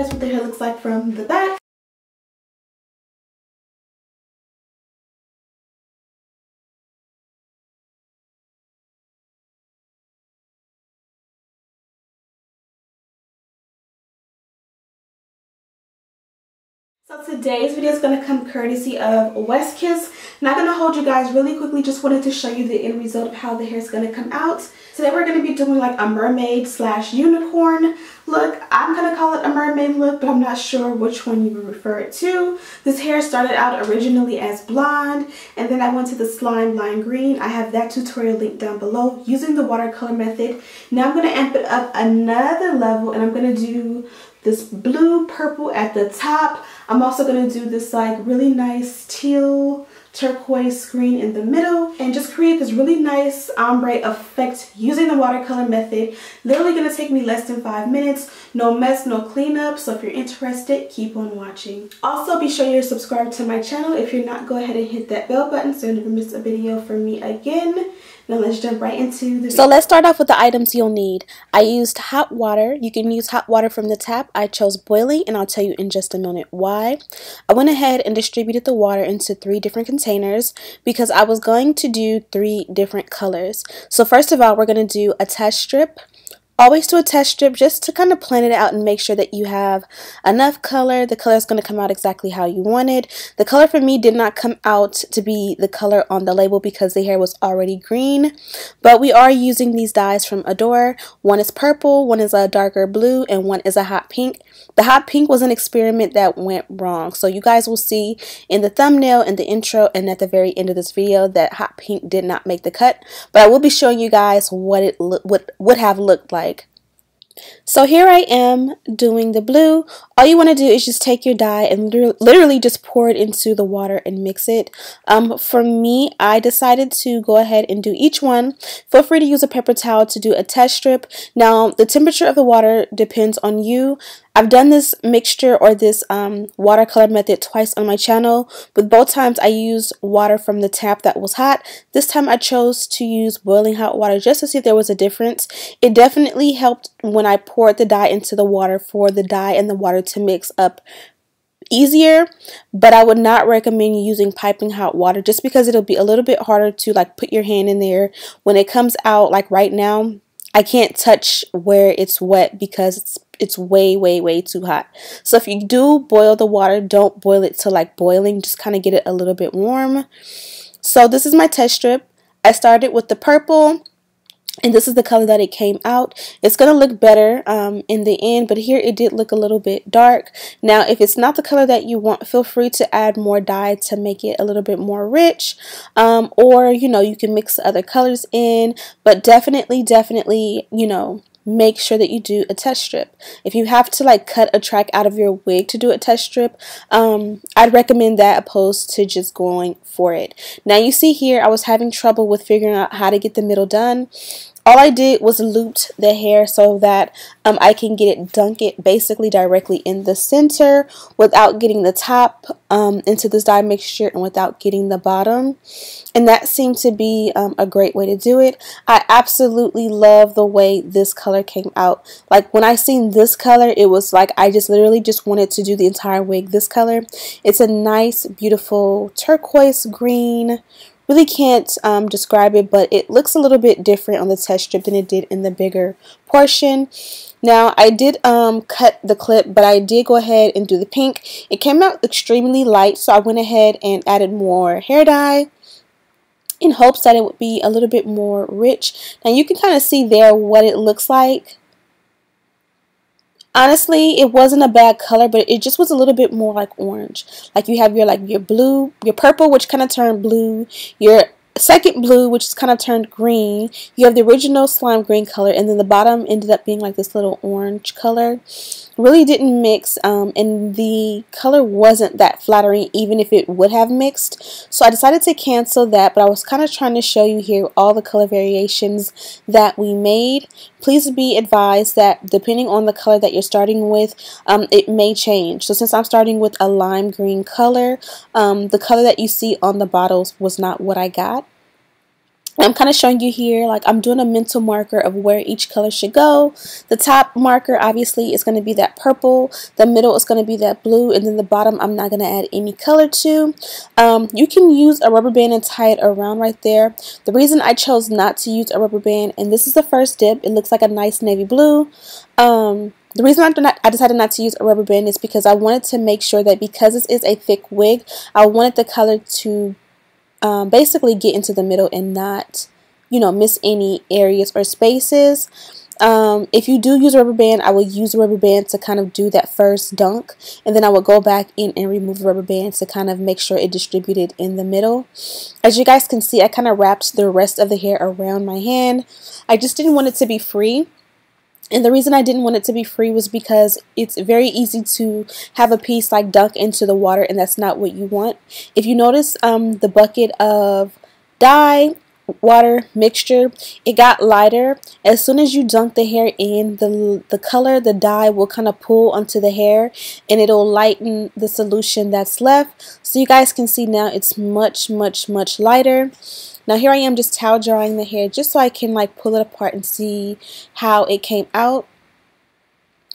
guys what the hair looks like from the back. So today's video is going to come courtesy of Westkiss. Not going to hold you guys really quickly, just wanted to show you the end result of how the hair is going to come out. Today we're going to be doing like a mermaid slash unicorn look. I'm going to call it a mermaid look, but I'm not sure which one you would refer it to. This hair started out originally as blonde, and then I went to the slime lime green. I have that tutorial linked down below using the watercolor method. Now I'm going to amp it up another level, and I'm going to do this blue purple at the top. I'm also going to do this like really nice teal turquoise green in the middle and just create this really nice ombre effect using the watercolor method. Literally going to take me less than 5 minutes. No mess, no cleanup. So if you're interested, keep on watching. Also, be sure you're subscribed to my channel. If you're not, go ahead and hit that bell button so you never miss a video from me again. Now let's jump right into the video. So let's start off with the items you'll need. I used hot water. You can use hot water from the tap. I chose boiling, and I'll tell you in just a minute why. I went ahead and distributed the water into 3 different containers because I was going to do 3 different colors. So first of all, we're going to do a test strip. Always do a test strip just to kind of plan it out and make sure that you have enough color. The color is going to come out exactly how you wanted. The color for me did not come out to be the color on the label because the hair was already green. But we are using these dyes from Adore. One is purple, one is a darker blue, and one is a hot pink. The hot pink was an experiment that went wrong. So you guys will see in the thumbnail, in the intro, and at the very end of this video that hot pink did not make the cut. But I will be showing you guys what it would have looked like. So here I am doing the blue. All you want to do is just take your dye and literally just pour it into the water and mix it. For me, I decided to go ahead and do each one. Feel free to use a paper towel to do a test strip. Now, the temperature of the water depends on you. I've done this mixture or this watercolor method twice on my channel. With both times I used water from the tap that was hot. This time I chose to use boiling hot water just to see if there was a difference. It definitely helped when I poured the dye into the water for the dye and the water to mix up easier, but I would not recommend using piping hot water just because it'll be a little bit harder to like put your hand in there. When it comes out, like right now, I can't touch where it's wet because it's way too hot. So if you do boil the water, don't boil it to like boiling, just kind of get it a little bit warm. So this is my test strip. I started with the purple, and this is the color that it came out. It's going to look better in the end, but here it did look a little bit dark. Now, if it's not the color that you want, feel free to add more dye to make it a little bit more rich. Or, you know, you can mix other colors in, but definitely, you know, make sure that you do a test strip. If you have to like cut a track out of your wig to do a test strip, I'd recommend that opposed to just going for it. Now you see here I was having trouble with figuring out how to get the middle done. All I did was looped the hair so that I can dunk it basically directly in the center without getting the top into this dye mixture and without getting the bottom. And that seemed to be a great way to do it. I absolutely love the way this color came out. Like when I seen this color, it was like I just literally just wanted to do the entire wig this color. It's a nice, beautiful turquoise green. Really can't describe it, but it looks a little bit different on the test strip than it did in the bigger portion. Now I did cut the clip, but I did go ahead and do the pink. It came out extremely light, so I went ahead and added more hair dye in hopes that it would be a little bit more rich. Now you can kind of see there what it looks like. Honestly, it wasn't a bad color, but it just was a little bit more like orange. Like you have your blue, your purple, which kind of turned blue, your second blue, which is kind of turned green. You have the original slime green color, and then the bottom ended up being like this little orange color. Really didn't mix, and the color wasn't that flattering even if it would have mixed. So I decided to cancel that, but I was kind of trying to show you here all the color variations that we made. Please be advised that depending on the color that you're starting with, it may change. So since I'm starting with a lime green color, the color that you see on the bottles was not what I got. I'm kind of showing you here, like I'm doing a mental marker of where each color should go. The top marker obviously is going to be that purple, the middle is going to be that blue, and then the bottom I'm not going to add any color to. You can use a rubber band and tie it around right there. The reason I chose not to use a rubber band, and this is the first dip, it looks like a nice navy blue. The reason I decided not to use a rubber band is because I wanted to make sure that because this is a thick wig, I wanted the color to basically get into the middle and not, you know, miss any areas or spaces. If you do use a rubber band, I would use a rubber band to kind of do that first dunk, and then I would go back in and remove the rubber band to kind of make sure it distributed in the middle. As you guys can see, I kind of wrapped the rest of the hair around my hand. I just didn't want it to be free. And the reason I didn't want it to be free was because it's very easy to have a piece like dunk into the water, and that's not what you want. If you notice the bucket of dye, water mixture, it got lighter. As soon as you dunk the hair in, the color, the dye will kind of pull onto the hair and it'll lighten the solution that's left. So you guys can see now it's much lighter. Now here I am just towel drying the hair just so I can like pull it apart and see how it came out.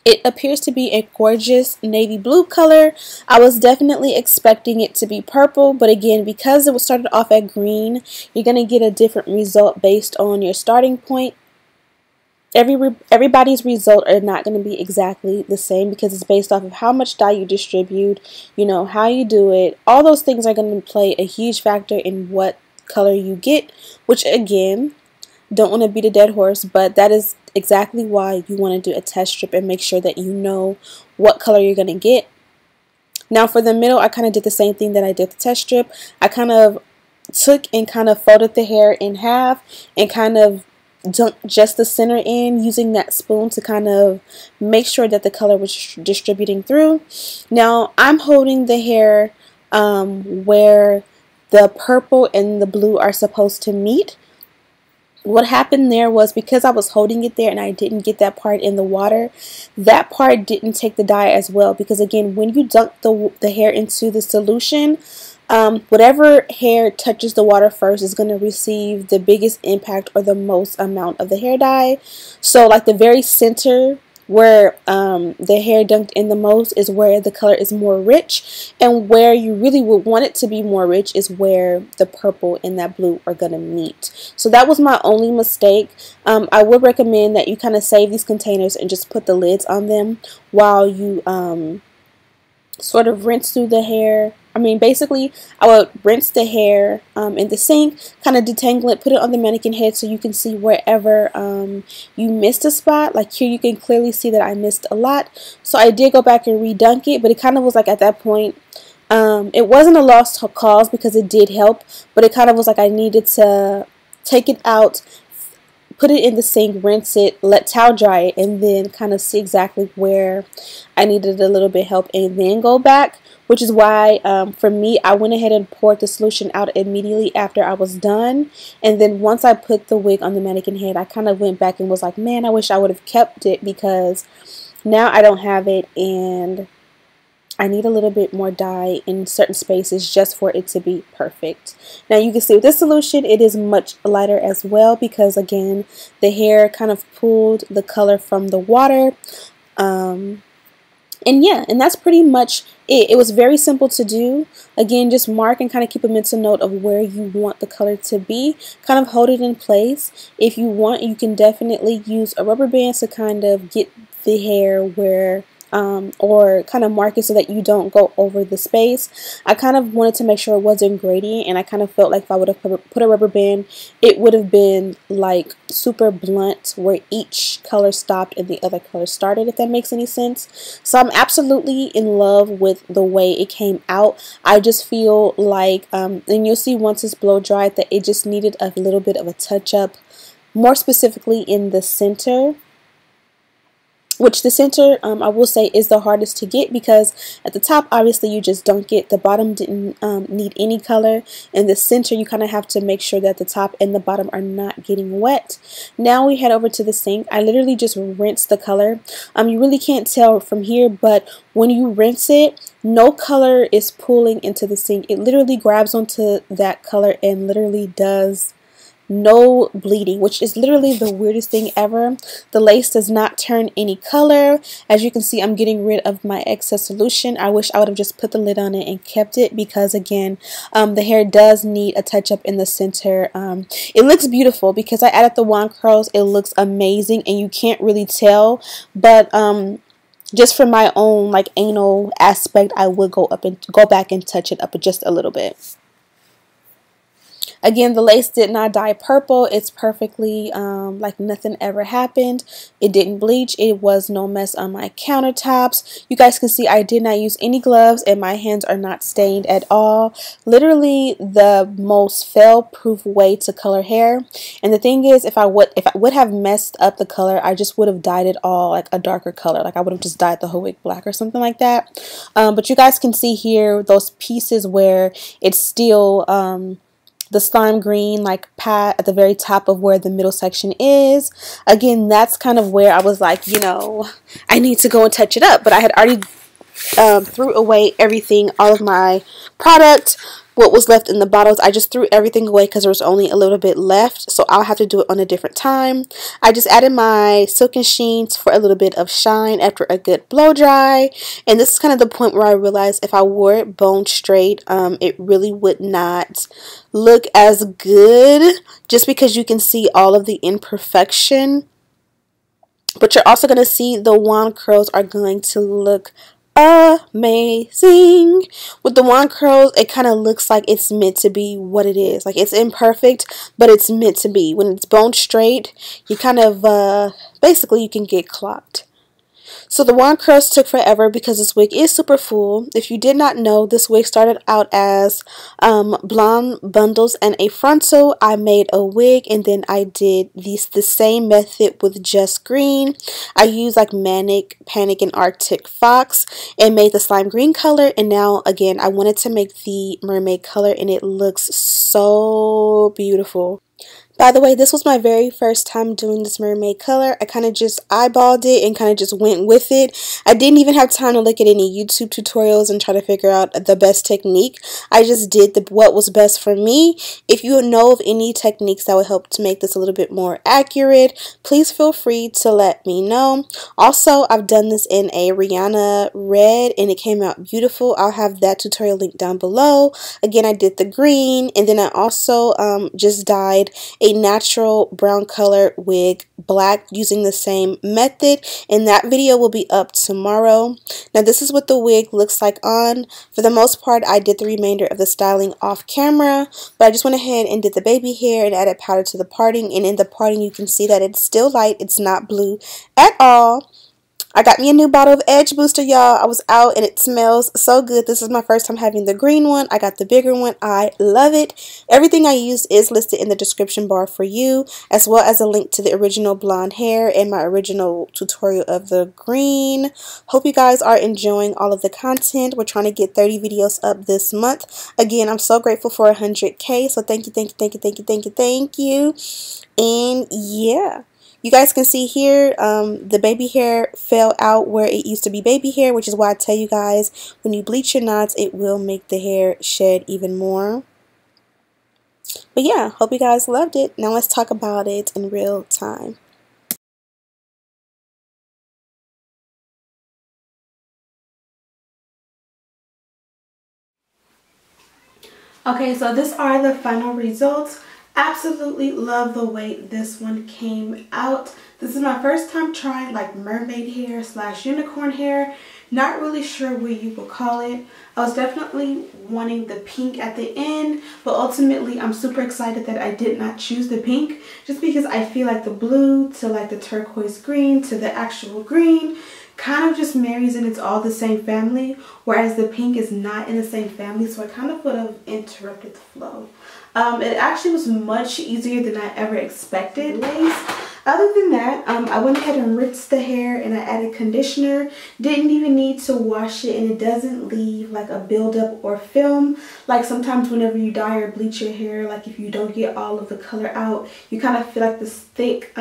It appears to be a gorgeous navy blue color. I was definitely expecting it to be purple, but again, because it was started off at green, you're going to get a different result based on your starting point. Everybody's result are not going to be exactly the same because it's based off of how much dye you distribute, you know, how you do it. All those things are going to play a huge factor in what color you get, which again, don't want to beat a dead horse, but that is exactly why you want to do a test strip and make sure that you know what color you're going to get. Now for the middle, I kind of did the same thing that I did the test strip. I kind of took and kind of folded the hair in half and kind of dunked just the center in using that spoon to kind of make sure that the color was distributing through. Now I'm holding the hair where the purple and the blue are supposed to meet. What happened there was because I was holding it there and I didn't get that part in the water, that part didn't take the dye as well, because again, when you dunk the hair into the solution, whatever hair touches the water first is going to receive the biggest impact or the most amount of the hair dye. So like the very center where the hair dunked in the most is where the color is more rich, and where you really would want it to be more rich is where the purple and that blue are gonna meet. So that was my only mistake. I would recommend that you kind of save these containers and just put the lids on them while you sort of rinse through the hair. I mean, basically, I would rinse the hair in the sink, kind of detangle it, put it on the mannequin head so you can see wherever you missed a spot. Like here, you can clearly see that I missed a lot. So I did go back and redunk it, but it kind of was like at that point, it wasn't a lost cause because it did help, but it kind of was like I needed to take it out, put it in the sink, rinse it, let towel dry it, and then kind of see exactly where I needed a little bit of help and then go back. Which is why, for me, I went ahead and poured the solution out immediately after I was done. And then once I put the wig on the mannequin head, I kind of went back and was like, man, I wish I would have kept it because now I don't have it and I need a little bit more dye in certain spaces just for it to be perfect. Now you can see with this solution, it is much lighter as well because, again, the hair kind of pulled the color from the water. And yeah, and that's pretty much it. It was very simple to do. Again, just mark and kind of keep a mental note of where you want the color to be. Kind of hold it in place. If you want, you can definitely use a rubber band to kind of get the hair where or kind of mark it so that you don't go over the space. I kind of wanted to make sure it wasn't gradient, and I kind of felt like if I would have put a rubber band, it would have been like super blunt where each color stopped and the other color started, if that makes any sense. So I'm absolutely in love with the way it came out. I just feel like, and you'll see once it's blow dried, that it just needed a little bit of a touch up, more specifically in the center. Which the center, I will say, is the hardest to get because at the top, obviously, you just dunk it. The bottom didn't need any color. And the center, you kind of have to make sure that the top and the bottom are not getting wet. Now we head over to the sink. I literally just rinsed the color. You really can't tell from here, but when you rinse it, no color is pulling into the sink. It literally grabs onto that color and literally does no bleeding, which is literally the weirdest thing ever. The lace does not turn any color. As you can see, I'm getting rid of my excess solution. I wish I would have just put the lid on it and kept it, because again, the hair does need a touch up in the center. It looks beautiful because I added the wand curls. It looks amazing and you can't really tell, but just for my own like anal aspect, I would go back and touch it up just a little bit. Again, the lace did not dye purple. It's perfectly like nothing ever happened. It didn't bleach. It was no mess on my countertops. You guys can see I did not use any gloves and my hands are not stained at all. Literally the most fail-proof way to color hair. And the thing is, if I would have messed up the color, I just would have dyed it all like a darker color. Like I would have just dyed the whole wig black or something like that. But you guys can see here those pieces where it's still the slime green like pad at the very top of where the middle section is. Again, that's kind of where I was like, you know, I need to go and touch it up. But I had already threw away everything, all of my product. What was left in the bottles, I just threw everything away because there was only a little bit left, so I'll have to do it on a different time. I just added my silken sheens for a little bit of shine after a good blow dry, and this is kind of the point where I realized if I wore it bone straight, it really would not look as good, just because you can see all of the imperfection. But you're also going to see the wand curls are going to look amazing. With the wand curls, it kind of looks like it's meant to be what it is. Like it's imperfect, but it's meant to be. When it's bone straight, you kind of basically you can get clocked. So the wand curls took forever because this wig is super full. If you did not know, this wig started out as blonde bundles and a frontal. I made a wig and then I did the same method with just green. I used like Manic, Panic, and Arctic Fox and made the slime green color. And now again, I wanted to make the mermaid color and it looks so beautiful. By the way, this was my very first time doing this mermaid color. I kind of just eyeballed it and kind of just went with it. I didn't even have time to look at any YouTube tutorials and try to figure out the best technique. I just did what was best for me. If you know of any techniques that would help to make this a little bit more accurate, please feel free to let me know. Also, I've done this in a Rihanna red and it came out beautiful. I'll have that tutorial link down below. Again, I did the green and then I also just dyed a natural brown color wig black using the same method, and that video will be up tomorrow. Now this is what the wig looks like on. For the most part, I did the remainder of the styling off camera, but I just went ahead and did the baby hair and added powder to the parting, and in the parting you can see that it's still light. It's not blue at all. I got me a new bottle of Edge Booster, y'all. I was out and it smells so good. This is my first time having the green one. I got the bigger one. I love it. Everything I used is listed in the description bar for you, as well as a link to the original blonde hair and my original tutorial of the green. Hope you guys are enjoying all of the content. We're trying to get 30 videos up this month. Again, I'm so grateful for 100K. So thank you, thank you, thank you, thank you, thank you, thank you. And yeah. You guys can see here, the baby hair fell out where it used to be baby hair, which is why I tell you guys, when you bleach your knots, it will make the hair shed even more. But yeah, hope you guys loved it. Now let's talk about it in real time. Okay, so these are the final results. Absolutely love the way this one came out. This is my first time trying like mermaid hair slash unicorn hair. Not really sure what you would call it. I was definitely wanting the pink at the end, but ultimately I'm super excited that I did not choose the pink, just because I feel like the blue to like the turquoise green to the actual green kind of just marries and it's all the same family, whereas the pink is not in the same family, so I kind of would have interrupted the flow. It actually was much easier than I ever expected. Other than that, I went ahead and rinsed the hair and I added conditioner. Didn't even need to wash it, and it doesn't leave like a buildup or film. Like sometimes whenever you dye or bleach your hair, like if you don't get all of the color out, you kind of feel like this thick,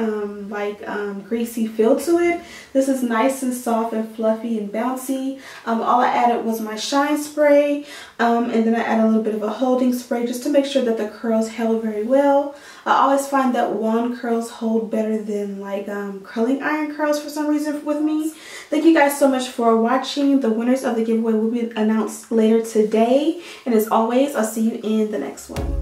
greasy feel to it. This is nice and soft and fluffy and bouncy. All I added was my shine spray, and then I added a little bit of a holding spray just to make sure that the curls held very well. I always find that wand curls hold better than like curling iron curls for some reason with me. Thank you guys so much for watching. The winners of the giveaway will be announced later today. And as always, I'll see you in the next one.